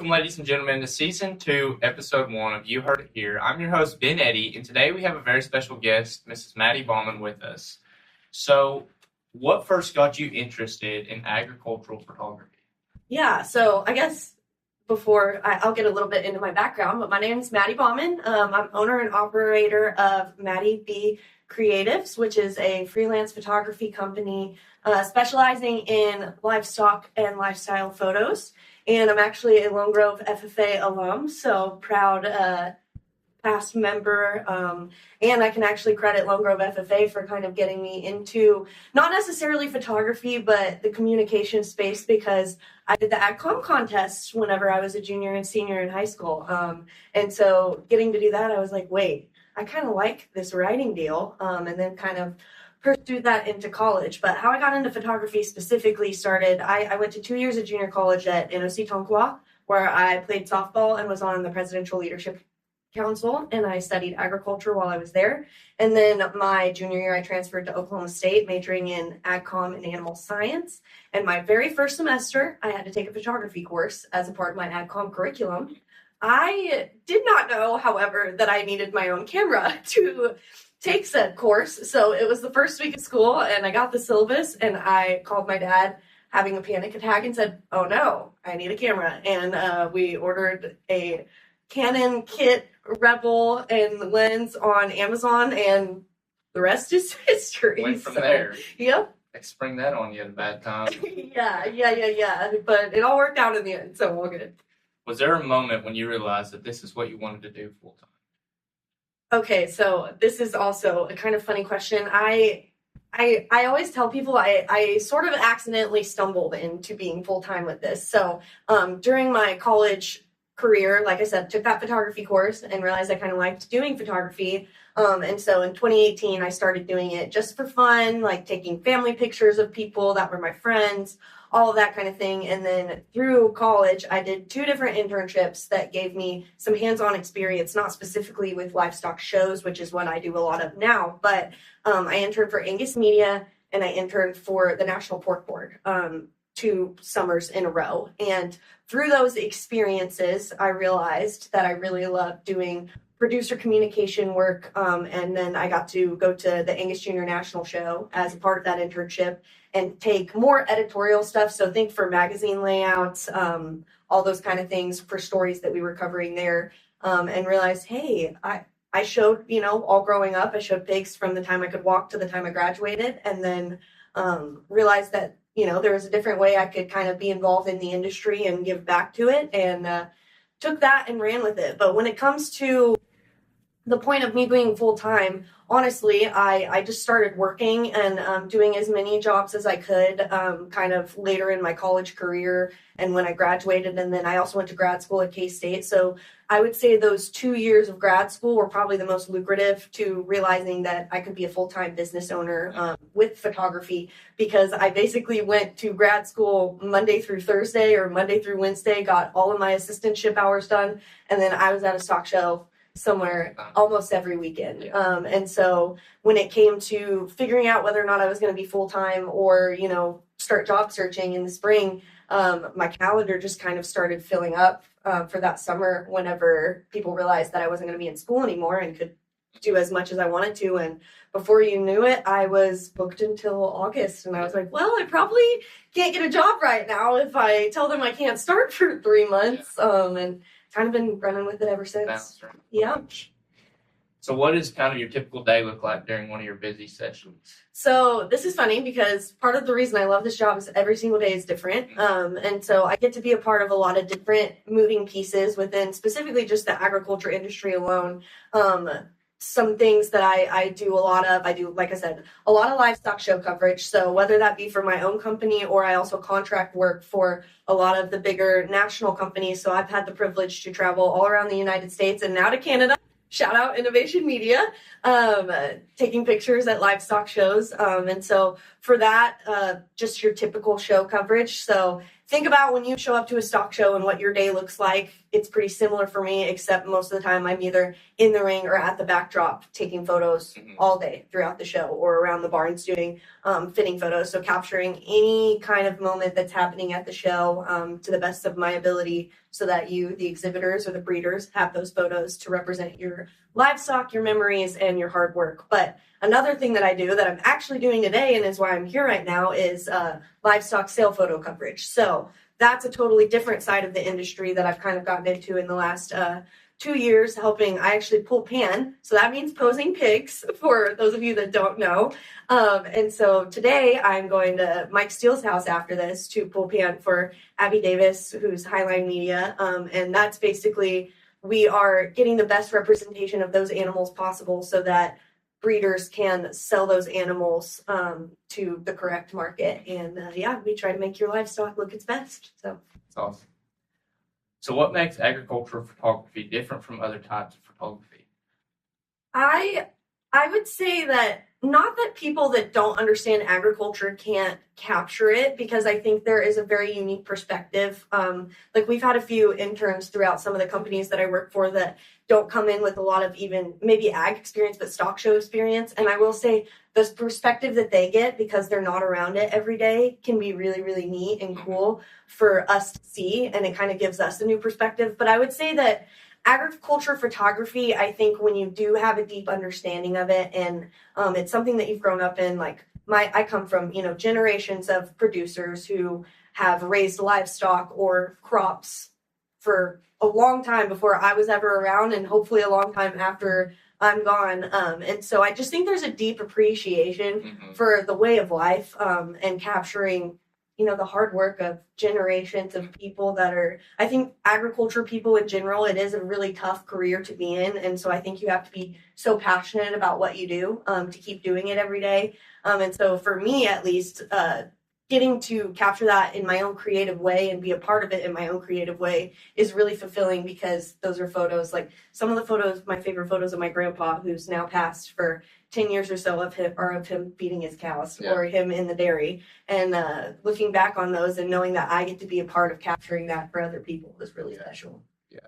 Welcome, ladies and gentlemen, to Season 2, Episode 1 of You Heard It Here. I'm your host, Ben Eddy, and today we have a very special guest, Mrs. Madi Baughman, with us. So, what first got you interested in agricultural photography? Yeah, so I guess before I'll get a little bit into my background, but my name is Madi Baughman. I'm owner and operator of Madi B Creatives, which is a freelance photography company specializing in livestock and lifestyle photos. And I'm actually a Lone Grove FFA alum, so proud past member. And I can actually credit Lone Grove FFA for kind of getting me into not necessarily photography, but the communication space, because I did the AgCom contests whenever I was a junior and senior in high school. And so getting to do that, I was like, wait, I kind of like this writing deal. And then kind of pursued that into college. But how I got into photography specifically started, I went to 2 years of junior college at NOC Tonkawa, where I played softball and was on the Presidential Leadership Council, and I studied agriculture while I was there. And then my junior year, I transferred to Oklahoma State, majoring in AgCom and animal science. And my very first semester, I had to take a photography course as a part of my AgCom curriculum. I did not know, however, that I needed my own camera to take said course. So it was the first week of school, and I got the syllabus, and I called my dad having a panic attack and said, oh no, I need a camera. And we ordered a Canon kit, Rebel, and lens on Amazon, and the rest is history. Went from there. Yep. I spring that on you at a bad time. Yeah. But it all worked out in the end, so all good. Was there a moment when you realized that this is what you wanted to do full time? Okay, so this is also a kind of funny question. I always tell people I sort of accidentally stumbled into being full-time with this. So during my college career, like I said, took that photography course and realized I kind of liked doing photography. And so in 2018, I started doing it just for fun, like taking family pictures of people that were my friends, all of that kind of thing. And then through college, I did 2 different internships that gave me some hands-on experience, not specifically with livestock shows, which is what I do a lot of now, but I interned for Angus Media and I interned for the National Pork Board 2 summers in a row. And through those experiences, I realized that I really loved doing producer communication work. And then I got to go to the Angus Junior National Show as a part of that internship and take more editorial stuff. So think for magazine layouts, all those kind of things for stories that we were covering there, and realized, hey, I showed, all growing up, I showed pigs from the time I could walk to the time I graduated. And then realized that, there was a different way I could kind of be involved in the industry and give back to it, and took that and ran with it. But when it comes to the point of me being full-time, honestly, I just started working and doing as many jobs as I could kind of later in my college career and when I graduated. And then I also went to grad school at K-State. So I would say those 2 years of grad school were probably the most lucrative to realizing that I could be a full-time business owner with photography, because I basically went to grad school Monday through Thursday or Monday through Wednesday, got all of my assistantship hours done, and then I was at a stock show somewhere almost every weekend. And so when it came to figuring out whether or not I was going to be full-time or, start job searching in the spring, my calendar just kind of started filling up for that summer whenever people realized that I wasn't going to be in school anymore and could do as much as I wanted to. And before you knew it, I was booked until August. And I was like, well, I probably can't get a job right now if I tell them I can't start for 3 months. And kind of been running with it ever since. Yeah. So what does kind of your typical day look like during one of your busy sessions? So this is funny because part of the reason I love this job is every single day is different. And so I get to be a part of a lot of different moving pieces within specifically just the agriculture industry alone. Some things that I do a lot of, I do, like I said, a lot of livestock show coverage. So whether that be for my own company or I also contract work for a lot of the bigger national companies. So I've had the privilege to travel all around the United States and now to Canada. Shout out Innovation Media, taking pictures at livestock shows. And so for that, just your typical show coverage. So think about when you show up to a stock show and what your day looks like. It's pretty similar for me, except most of the time I'm either in the ring or at the backdrop taking photos all day throughout the show, or around the barns doing fitting photos. So capturing any kind of moment that's happening at the show to the best of my ability, so that you, the exhibitors or the breeders, have those photos to represent your livestock, your memories, and your hard work. But another thing that I do that I'm actually doing today, and is why I'm here right now, is livestock sale photo coverage. So that's a totally different side of the industry that I've kind of gotten into in the last 2 years, helping. I actually pull pan. So that means posing pigs, for those of you that don't know. And so today I'm going to Mike Steele's house after this to pull pan for Abby Davis, who's Highline Media. And that's basically, we are getting the best representation of those animals possible so that breeders can sell those animals to the correct market. And we try to make your livestock look its best. So That's awesome. So what makes agricultural photography different from other types of photography? I would say that, not that people that don't understand agriculture can't capture it, because I think there is a very unique perspective. Like, we've had a few interns throughout some of the companies that I work for that don't come in with a lot of even maybe ag experience, but stock show experience. And I will say the perspective that they get, because they're not around it every day, can be really, really neat and cool for us to see. And it kind of gives us a new perspective. But I would say that agriculture photography, I think when you do have a deep understanding of it, and it's something that you've grown up in, like I come from, generations of producers who have raised livestock or crops for a long time before I was ever around, and hopefully a long time after I'm gone. And so I just think there's a deep appreciation for the way of life, and capturing the hard work of generations of people that are, I think agriculture people in general, it is a really tough career to be in. And so I think you have to be so passionate about what you do to keep doing it every day. And so for me, at least, getting to capture that in my own creative way and be a part of it in my own creative way is really fulfilling, because those are photos, like some of the photos, my favorite photos of my grandpa, who's now passed, for 10 years or so, of him feeding his cows, or him in the dairy. And looking back on those and knowing that I get to be a part of capturing that for other people is really special. Yeah.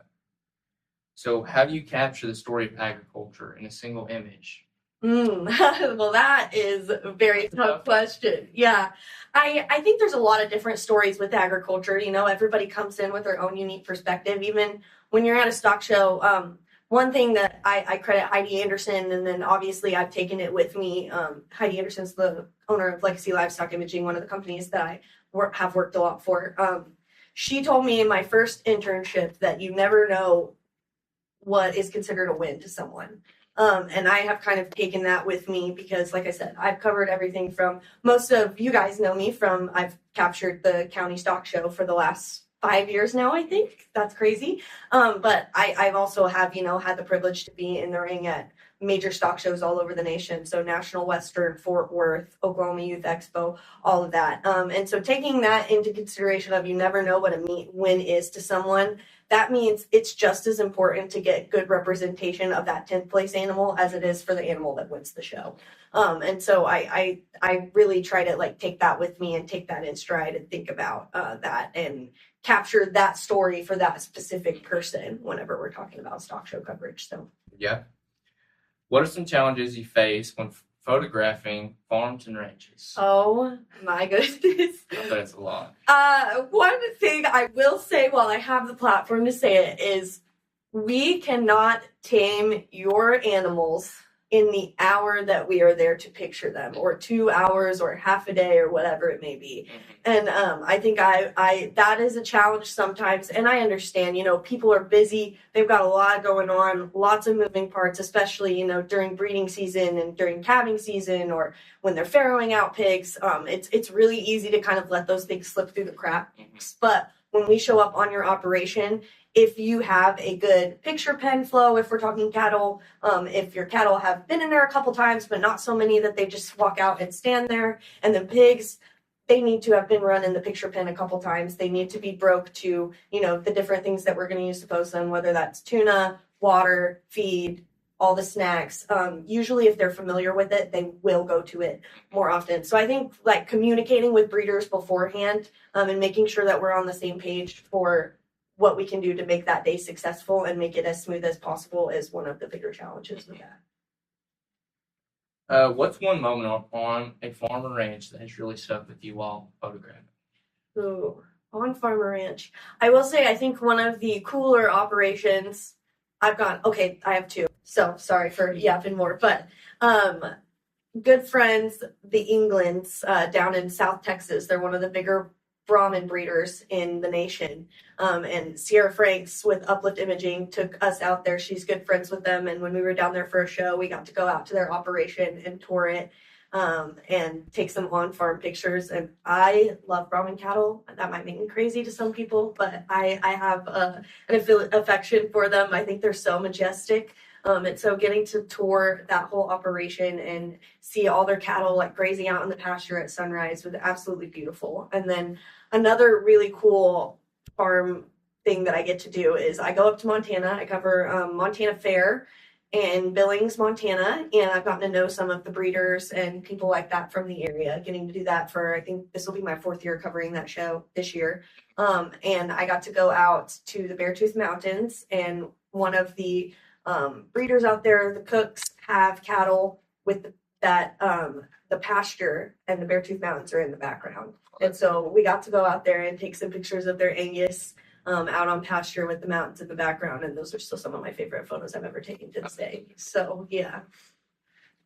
So how do you capture the story of agriculture in a single image? Well, that is a very tough question. Yeah. I think there's a lot of different stories with agriculture. Everybody comes in with their own unique perspective. Even when you're at a stock show, one thing that I credit Heidi Anderson, and then obviously I've taken it with me. Heidi Anderson's the owner of Legacy Livestock Imaging, one of the companies that I have worked a lot for. She told me in my first internship that you never know what is considered a win to someone. And I have kind of taken that with me, because, like I said, I've covered everything from, most of you guys know me from, I've captured the county stock show for the last 5 years now, I think. That's crazy. But I've also had the privilege to be in the ring at major stock shows all over the nation. So National Western, Fort Worth, Oklahoma Youth Expo, all of that. And so taking that into consideration of, you never know what a win is to someone, that means it's just as important to get good representation of that 10th place animal as it is for the animal that wins the show. And so I really try to take that with me and take that in stride and think about that and capture that story for that specific person whenever we're talking about stock show coverage. So yeah. What are some challenges you face when photographing farms and ranches? Oh my goodness. That's a lot. One thing I will say while I have the platform to say it is, we cannot tame your animals in the hour that we are there to picture them, or 2 hours, or half a day, or whatever it may be. And I think I that is a challenge sometimes. And I understand, people are busy. They've got a lot going on, lots of moving parts, especially, during breeding season and during calving season, or when they're farrowing out pigs. It's really easy to kind of let those things slip through the cracks. But when we show up on your operation, if you have a good picture pen flow, if we're talking cattle, if your cattle have been in there a couple times, but not so many that they just walk out and stand there, and the pigs, they need to have been run in the picture pen a couple times. They need to be broke to, the different things that we're going to use to pose them, whether that's tuna, water, feed, all the snacks. Usually if they're familiar with it, they will go to it more often. So I think like communicating with breeders beforehand and making sure that we're on the same page for what we can do to make that day successful and make it as smooth as possible is one of the bigger challenges with that. What's one moment on a farm or ranch that has really stuck with you while photographing? Ooh, on farm or ranch. I will say I think one of the cooler operations I have two. So sorry for yapping more, but good friends, the Englands down in South Texas. They're one of the bigger Brahmin breeders in the nation. And Sierra Franks with Uplift Imaging took us out there. She's good friends with them. And when we were down there for a show, we got to go out to their operation and tour it and take some on-farm pictures. And I love Brahmin cattle. That might make me crazy to some people, but I have an affection for them. I think they're so majestic. And so getting to tour that whole operation and see all their cattle like grazing out in the pasture at sunrise was absolutely beautiful. And then another really cool farm thing that I get to do is I go up to Montana. I cover Montana Fair in Billings, Montana, and I've gotten to know some of the breeders and people like that from the area. Getting to do that for, I think this will be my 4th year covering that show this year. And I got to go out to the Beartooth Mountains, and one of the breeders out there, the cooks, have cattle with the pasture, and the Beartooth Mountains are in the background. And so we got to go out there and take some pictures of their Angus out on pasture with the mountains in the background, and those are still some of my favorite photos I've ever taken to this day. So yeah.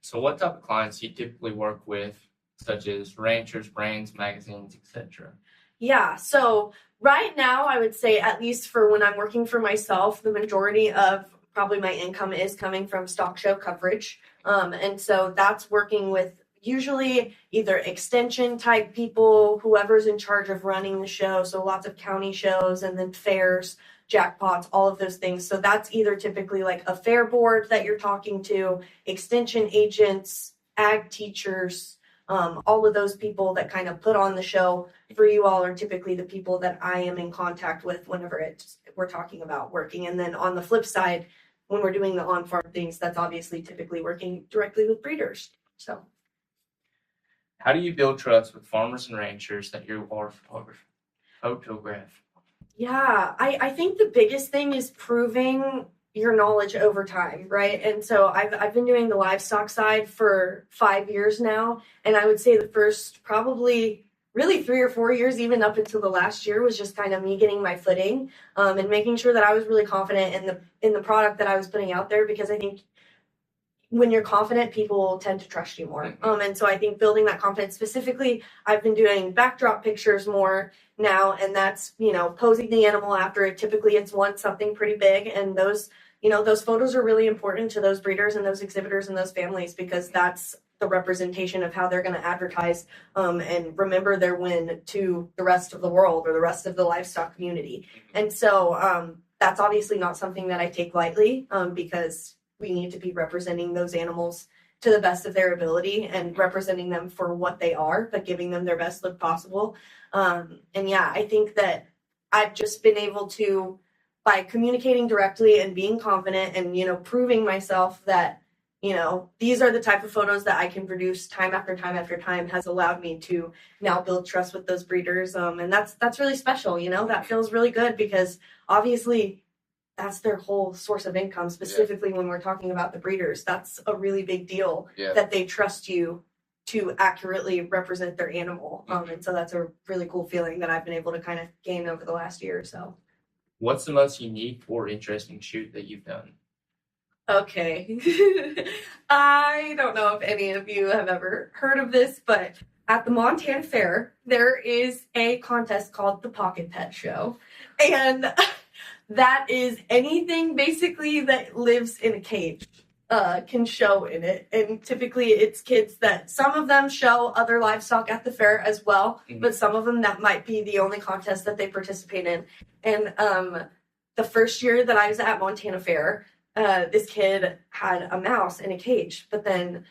So what type of clients do you typically work with, such as ranchers, brands, magazines, etc.? Yeah, so right now I would say, at least for when I'm working for myself, the majority of probably my income is coming from stock show coverage. And so that's working with usually either extension type people, whoever's in charge of running the show. So lots of county shows and then fairs, jackpots, all of those things. So that's either typically like a fair board that you're talking to, extension agents, ag teachers, all of those people that kind of put on the show for you all are typically the people that I am in contact with whenever we're talking about working. And then on the flip side, when we're doing the on-farm things, that's obviously typically working directly with breeders. So how do you build trust with farmers and ranchers that you are photograph? Yeah, I think the biggest thing is proving your knowledge over time, right? And so I've been doing the livestock side for 5 years now, and I would say the first probably really 3 or 4 years, even up until the last year, was just kind of me getting my footing and making sure that I was really confident in the product that I was putting out there, because I think when you're confident, people tend to trust you more. And so I think building that confidence, specifically, I've been doing backdrop pictures more now, and that's, posing the animal after it. Typically it's won something pretty big, and those photos are really important to those breeders and those exhibitors and those families, because that's the representation of how they're going to advertise and remember their win to the rest of the world or the rest of the livestock community. And so that's obviously not something that I take lightly, because we need to be representing those animals to the best of their ability and representing them for what they are, but giving them their best look possible. And yeah, I think that I've just been able to, by communicating directly and being confident and, proving myself that, these are the type of photos that I can produce time after time after time, has allowed me to now build trust with those breeders. And that's really special. That feels really good, because obviously that's their whole source of income, specifically when we're talking about the breeders. That's a really big deal that they trust you to accurately represent their animal. And so that's a really cool feeling that I've been able to kind of gain over the last year or so. What's the most unique or interesting shoot that you've done? Okay. I don't know if any of you have ever heard of this, but at the Montana Fair, there is a contest called the Pocket Pet Show. And that is anything basically that lives in a cage can show in it. And typically it's kids that, some of them show other livestock at the fair as well, but some of them that might be the only contest that they participate in. And the first year that I was at Montana Fair, this kid had a mouse in a cage, but then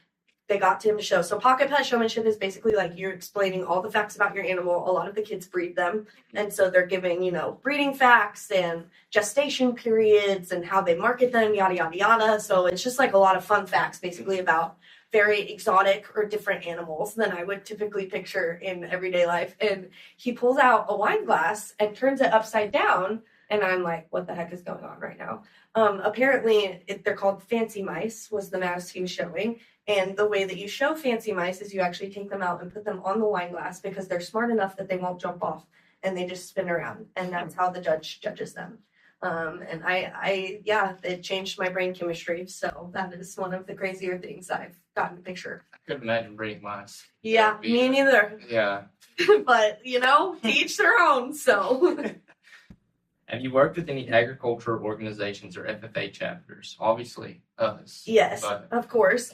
they got him to show. So pocket pet showmanship is basically like you're explaining all the facts about your animal. A lot of the kids breed them. And so they're giving, breeding facts and gestation periods and how they market them, yada, yada, yada. So it's just like a lot of fun facts basically about very exotic or different animals than I would typically picture in everyday life. And he pulls out a wine glass and turns it upside down. And I'm like, what the heck is going on right now? Apparently, they're called fancy mice, was the mouse he was showing. And the way that you show fancy mice is you actually take them out and put them on the wine glass because they're smart enough that they won't jump off and they just spin around. And that's how the judge judges them. And it changed my brain chemistry. So that is one of the crazier things I've gotten to picture. I couldn't imagine breeding mice. Yeah, me neither. Yeah. But, to each their own, so. Have you worked with any agriculture organizations or FFA chapters? Obviously, us. Yes, but... of course.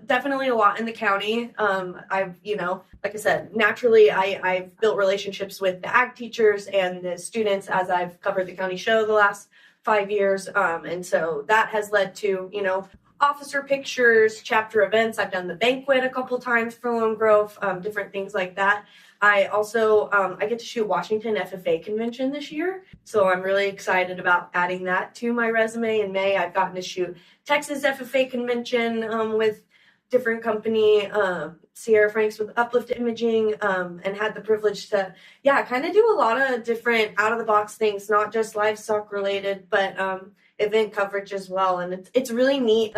Definitely a lot in the county. I've, like I said, naturally, I've built relationships with the ag teachers and the students as I've covered the county show the last 5 years. And so that has led to, officer pictures, chapter events. I've done the banquet a couple times for Lone Grove, different things like that. I also, I get to shoot Washington FFA convention this year. So I'm really excited about adding that to my resume. In May, I've gotten to shoot Texas FFA convention with different company, Sierra Franks with Uplift Imaging, and had the privilege to, kind of do a lot of different out of the box things, not just livestock related, but event coverage as well. And it's really neat,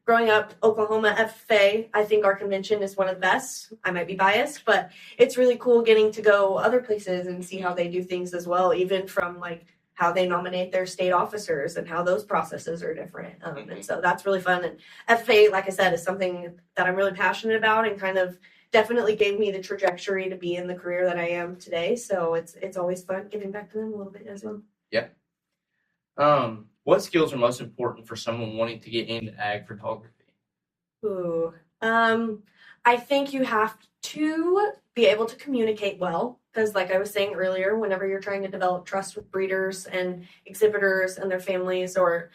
growing up Oklahoma FFA, I think our convention is one of the best. I might be biased, but it's really cool getting to go other places and see how they do things as well, even from like how they nominate their state officers and how those processes are different. And so that's really fun. And FFA, like I said, is something that I'm really passionate about and kind of definitely gave me the trajectory to be in the career that I am today. So it's always fun giving back to them a little bit as well. Yeah. What skills are most important for someone wanting to get into ag photography? I think you have to be able to communicate well, because like I was saying earlier, whenever you're trying to develop trust with breeders and exhibitors and their families or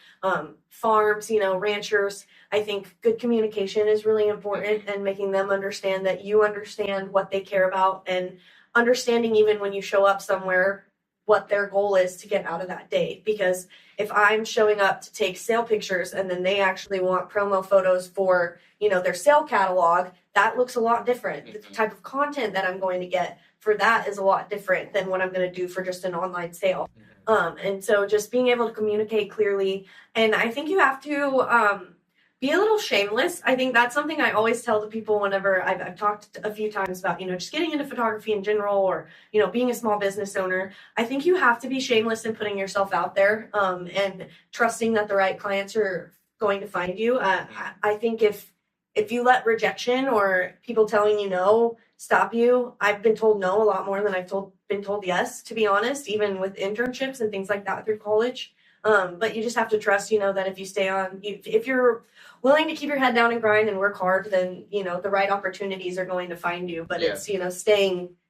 farms, ranchers, I think good communication is really important, and making them understand that you understand what they care about, and understanding even when you show up somewhere what their goal is to get out of that day. Because if I'm showing up to take sale pictures and then they actually want promo photos for, their sale catalog, that looks a lot different. The type of content that I'm going to get for that is a lot different than what I'm going to do for just an online sale. And so just being able to communicate clearly. And I think you have to be a little shameless. I think that's something I always tell the people whenever I've talked a few times about, just getting into photography in general, or, being a small business owner. I think you have to be shameless in putting yourself out there and trusting that the right clients are going to find you. I think if you let rejection or people telling you no stop you, I've been told no a lot more than I've been told yes, to be honest, even with internships and things like that through college. But you just have to trust, that if you stay on, if you're willing to keep your head down and grind and work hard, then, the right opportunities are going to find you. But it's,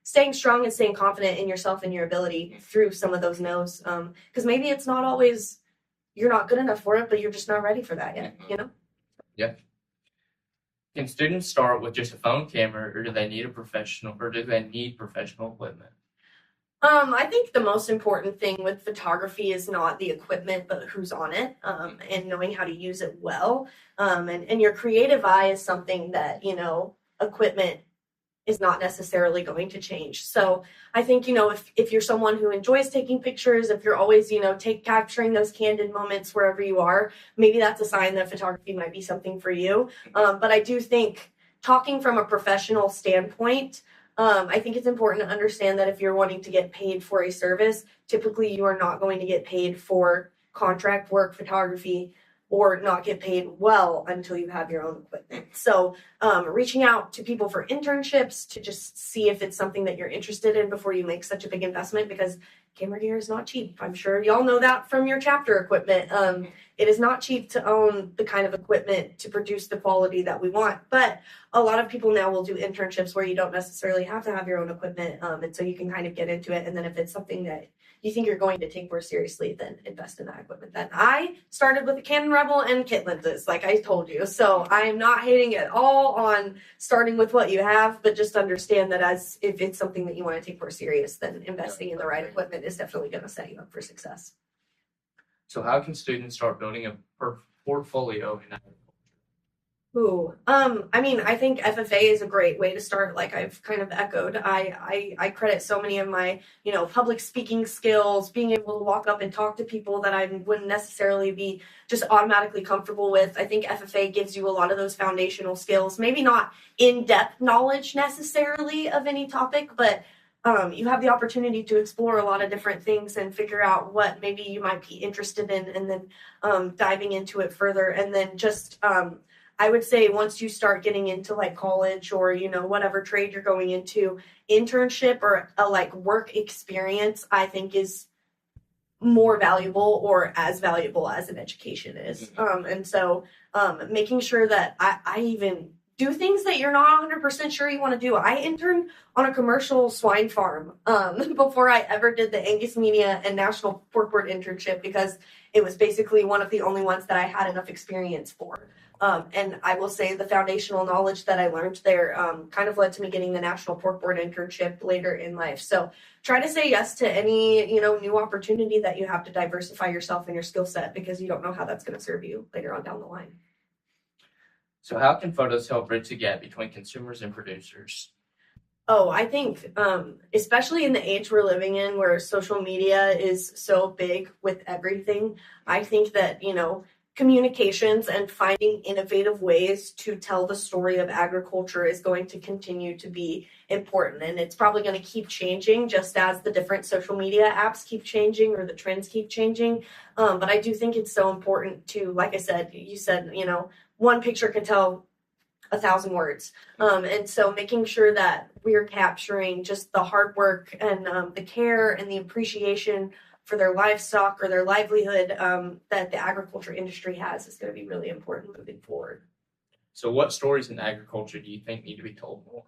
staying strong and staying confident in yourself and your ability through some of those no's. Because maybe it's not always, you're not good enough for it, but you're just not ready for that yet, Yeah. Can students start with just a phone camera, or do they need professional equipment? I think the most important thing with photography is not the equipment, but who's on it, and knowing how to use it well. And your creative eye is something that, equipment is not necessarily going to change. So I think, if you're someone who enjoys taking pictures, if you're always, capturing those candid moments wherever you are, maybe that's a sign that photography might be something for you. But I do think, talking from a professional standpoint, I think it's important to understand that if you're wanting to get paid for a service, typically you are not going to get paid for contract work photography, or not get paid well until you have your own equipment. So reaching out to people for internships to just see if it's something that you're interested in before you make such a big investment, because camera gear is not cheap. I'm sure y'all know that from your chapter equipment. It is not cheap to own the kind of equipment to produce the quality that we want. But a lot of people now will do internships where you don't necessarily have to have your own equipment. And so you can kind of get into it. And then if it's something that you think you're going to take more seriously, then invest in that equipment. Then I started with the Canon Rebel and kit lenses, like I told you. So I am not hating at all on starting with what you have, but just understand that as if it's something that you want to take more serious, then investing in the right equipment is definitely going to set you up for success. So how can students start building a portfolio in agriculture? I mean, I think FFA is a great way to start. Like I've kind of echoed, I credit so many of my, public speaking skills, being able to walk up and talk to people that I wouldn't necessarily be just automatically comfortable with. I think FFA gives you a lot of those foundational skills, maybe not in-depth knowledge necessarily of any topic, but you have the opportunity to explore a lot of different things and figure out what maybe you might be interested in, and then diving into it further. And then just, I would say once you start getting into like college or, whatever trade you're going into, internship or a like work experience, I think is more valuable or as valuable as an education is. And so making sure that I even do things that you're not 100% sure you want to do. I interned on a commercial swine farm before I ever did the Angus Media and National Pork Board internship, because it was basically one of the only ones that I had enough experience for. And I will say the foundational knowledge that I learned there kind of led to me getting the National Pork Board internship later in life. So try to say yes to any, new opportunity that you have to diversify yourself and your skill set, because you don't know how that's going to serve you later on down the line. So how can photos help bridge the gap between consumers and producers? Oh, I think, especially in the age we're living in where social media is so big with everything, I think that, communications and finding innovative ways to tell the story of agriculture is going to continue to be important. And it's probably going to keep changing just as the different social media apps keep changing or the trends keep changing. But I do think it's so important to, like I said, you said, one picture can tell 1,000 words. And so making sure that we're capturing just the hard work and the care and the appreciation for their livestock or their livelihood that the agriculture industry has is going to be really important moving forward. So what stories in agriculture do you think need to be told more?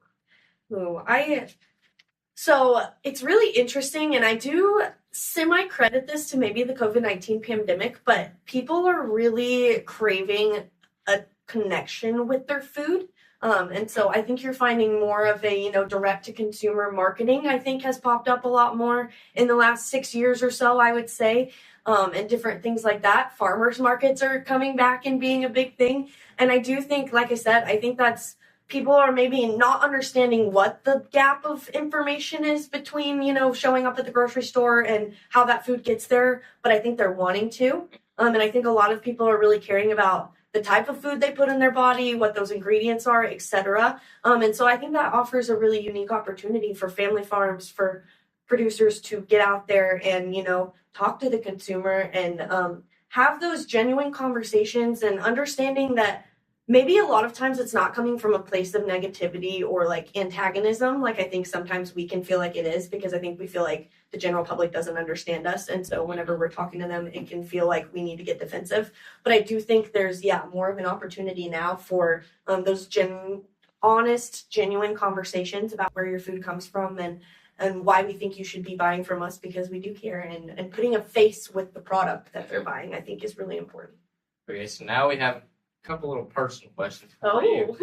So it's really interesting, and I do semi-credit this to maybe the COVID-19 pandemic, but people are really craving a connection with their food. And so I think you're finding more of a, direct to consumer marketing, I think has popped up a lot more in the last 6 years or so, I would say, and different things like that. Farmers markets are coming back and being a big thing. And I do think, like I said, I think that's people are maybe not understanding what the gap of information is between, showing up at the grocery store and how that food gets there. But I think they're wanting to. And I think a lot of people are really caring about the type of food they put in their body, what those ingredients are, etc. And so I think that offers a really unique opportunity for family farms, for producers to get out there and, talk to the consumer and have those genuine conversations, and understanding that maybe a lot of times it's not coming from a place of negativity or like antagonism. Like I think sometimes we can feel like it is, because I think we feel like the general public doesn't understand us. And so whenever we're talking to them, it can feel like we need to get defensive. But I do think there's, more of an opportunity now for those honest, genuine conversations about where your food comes from and why we think you should be buying from us, because we do care, and putting a face with the product that they're buying, I think is really important. Okay, so now we have a couple little personal questions for you.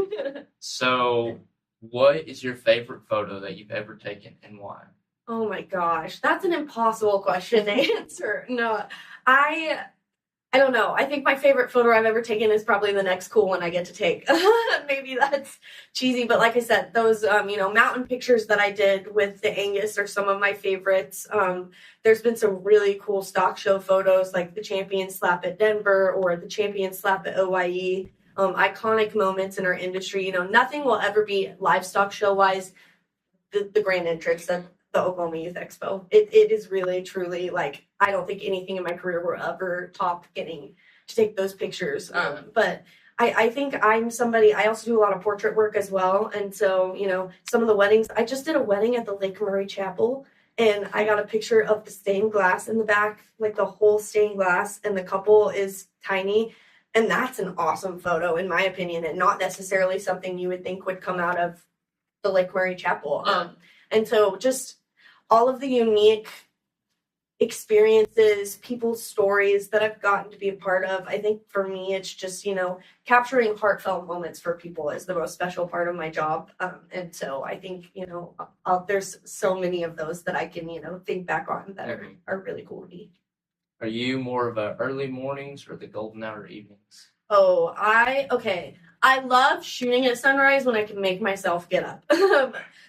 So what is your favorite photo that you've ever taken, and why? Oh my gosh, that's an impossible question to answer. No, I don't know. I think my favorite photo I've ever taken is probably the next cool one I get to take. Maybe that's cheesy, but like I said, those, mountain pictures that I did with the Angus are some of my favorites. There's been some really cool stock show photos, like the champion slap at Denver or the champion slap at OYE. Iconic moments in our industry. Nothing will ever be livestock show wise the grand entrance of the Oklahoma Youth Expo. It is really, truly, like, I don't think anything in my career will ever top getting to take those pictures. But I think I'm somebody, I also do a lot of portrait work as well. And so, some of the weddings, I just did a wedding at the Lake Murray Chapel, and I got a picture of the stained glass in the back, like the whole stained glass, and the couple is tiny. And that's an awesome photo, in my opinion, and not necessarily something you would think would come out of the Lake Murray Chapel. And so just all of the unique experiences, people's stories that I've gotten to be a part of. I think for me, it's just, capturing heartfelt moments for people is the most special part of my job. And so I think, there's so many of those that I can, think back on that are really cool to me. Are you more of a early mornings or the golden hour evenings? Oh, I love shooting at sunrise when I can make myself get up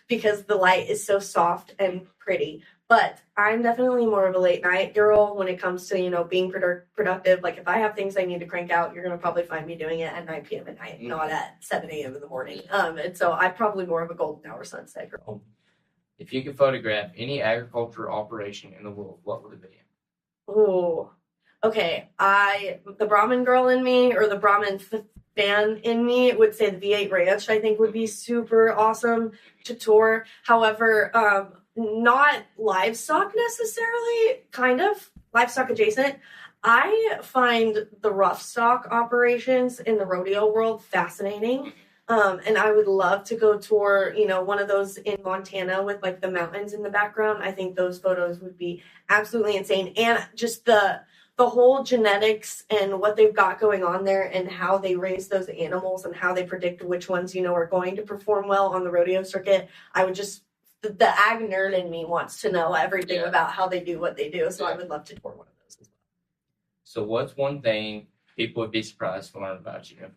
because the light is so soft and pretty. But I'm definitely more of a late night girl when it comes to, being productive. Like if I have things I need to crank out, you're going to probably find me doing it at 9 p.m. at night, not at 7 a.m. in the morning. And so I'm probably more of a golden hour sunset girl. If you could photograph any agriculture operation in the world, what would it be? Oh, okay. The Brahmin girl in me, or the Brahmin fan in me, would say the V8 Ranch. I think would be super awesome to tour. However, not livestock necessarily, kind of livestock adjacent. I find the rough stock operations in the rodeo world fascinating. And I would love to go tour, one of those in Montana with like the mountains in the background. I think those photos would be absolutely insane. And just the whole genetics and what they've got going on there and how they raise those animals and how they predict which ones, are going to perform well on the rodeo circuit. I would just, the ag nerd in me wants to know everything about how they do what they do. So I would love to tour one of those as well. So what's one thing people would be surprised to learn about you?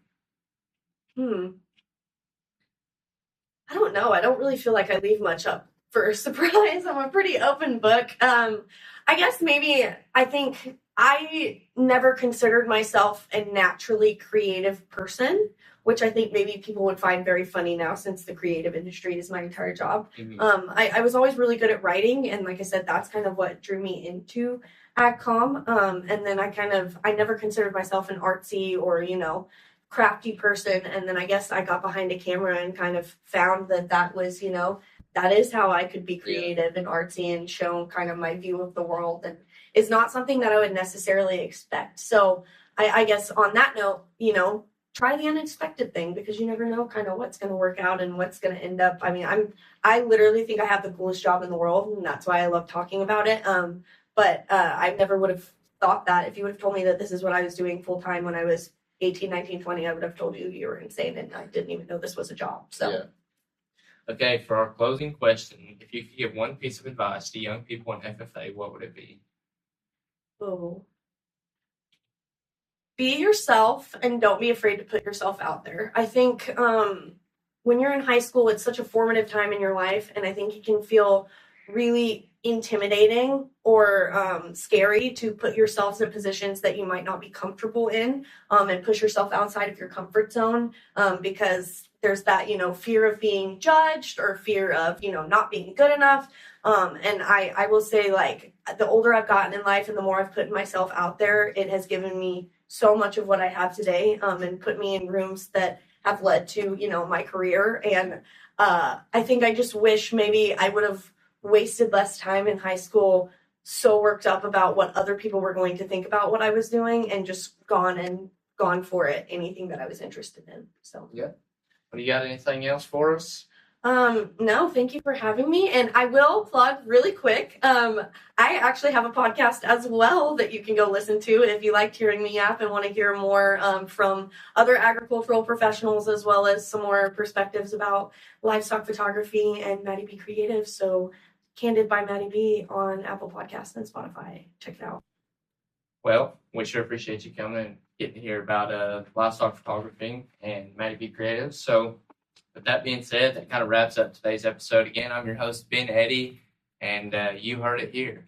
I don't know. I don't really feel like I leave much up for a surprise. I'm a pretty open book. I guess I think I never considered myself a naturally creative person, which I think maybe people would find very funny now since the creative industry is my entire job. Mm-hmm. I was always really good at writing. And like I said, that's kind of what drew me into AgCom. And then I never considered myself an artsy or, crafty person. And then I guess I got behind a camera and kind of found that was, that is how I could be creative and artsy and show kind of my view of the world. And it's not something that I would necessarily expect. So I guess on that note, try the unexpected thing because you never know kind of what's going to work out and what's going to end up. I mean, I literally think I have the coolest job in the world, and that's why I love talking about it. But I never would have thought that. If you would have told me that this is what I was doing full time when I was 18, 19, 20, I would have told you were insane, and I didn't even know this was a job. So, Okay, for our closing question, if you could give one piece of advice to young people in FFA, what would it be? Oh. Be yourself and don't be afraid to put yourself out there. I think when you're in high school, it's such a formative time in your life, and I think it can feel really intimidating or scary to put yourselves in positions that you might not be comfortable in and push yourself outside of your comfort zone because there's that, fear of being judged or fear of, not being good enough. And I will say, like, the older I've gotten in life and the more I've put myself out there, it has given me so much of what I have today and put me in rooms that have led to, my career. And I think I just wish maybe I would have wasted less time in high school so worked up about what other people were going to think about what I was doing and just gone for it, anything that I was interested in. So Well, you got anything else for us? No, thank you for having me. And I will plug really quick. I actually have a podcast as well that you can go listen to if you liked hearing me yap and want to hear more from other agricultural professionals, as well as some more perspectives about livestock photography and Madi B Creative. So Candid by Madi B on Apple Podcasts and Spotify. Check it out. Well, we sure appreciate you coming and getting to hear about livestock photography and Madi B Creative. So with that being said, that kind of wraps up today's episode. Again, I'm your host, Ben Eddy, and you heard it here.